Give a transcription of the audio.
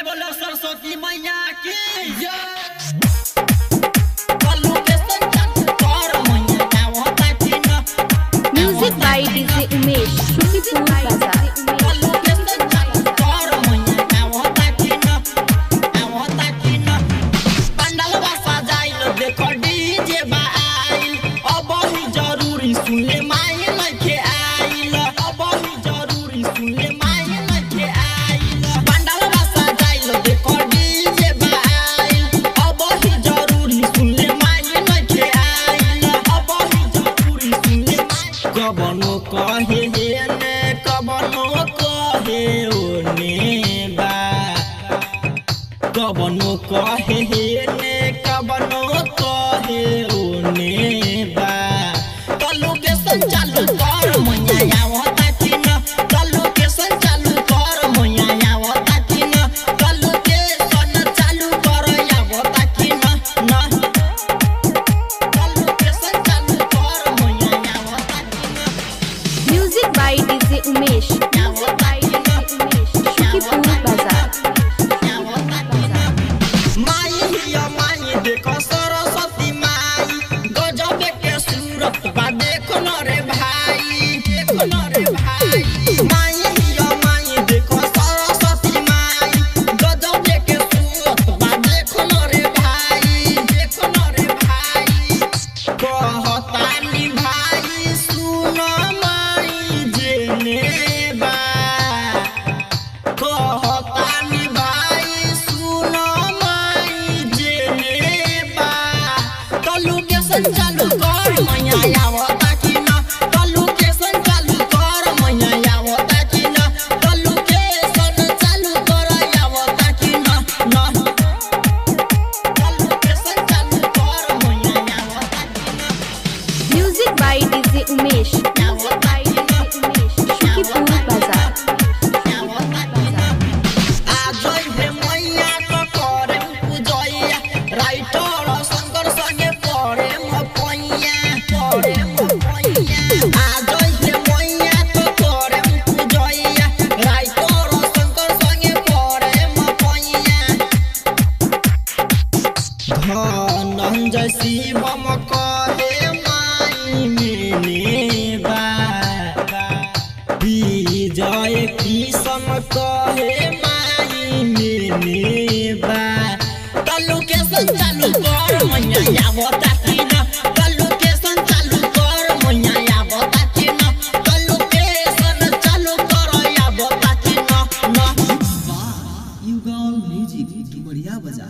से बोलो सरस्वती मैया की म्यूजिक बाय डीजे उमेश शुक्रिया बाजार। सुनले माई लखे आइल अब ही जरूरी सुनले माई लखे आइल पंडाल बसा जाइल देखो डीजे बाइल अब ही जरूरी सुनले माई लखे आइल अब ही जरूरी सुनले माई कबनो कहे ने कबनो कहे ओने बा कबनो कहे ने कबनो कहे ओने बा चालू कर मैया आवता कि न लोकेशन चालू कर मैया आवता कि न लोकेशन चालू कर आवता कि न लोकेशन चालू कर मैया आवता कि न म्यूजिक बाय डीजे उमेश शुक्रिया बाजार। माई हिया माई देखो सरस्वती माई गजब के सूरत बा देखो न रे भाई देखो न रे भाई माई हिया माई देखो सरस्वती माई गजब के सूरत बा देखो न रे भाई देखो न रे भाई कहतानी भाई सुन माई जेने बा कहतानी भाई सुन माई जेने बा लोकेशन चालू कर मैया आवता कि न लोकेशन चालू कर मैया आवता कि न लोकेशन चालू कर आवता कि न लोकेशन चालू कर मैया आवता कि न म्यूजिक बाय डीजे उमेश शुक्रिया बाजार। धनंजय शिवम कहे माई मेने बा विजय किशन कहे माई मेने बा लोकेशन चालू कर मैया आवता कि न लोकेशन चालू कर मैया आवता कि न लोकेशन चालू कर आवता कि न वाह युगल म्यूजिक की बढ़िया बजा।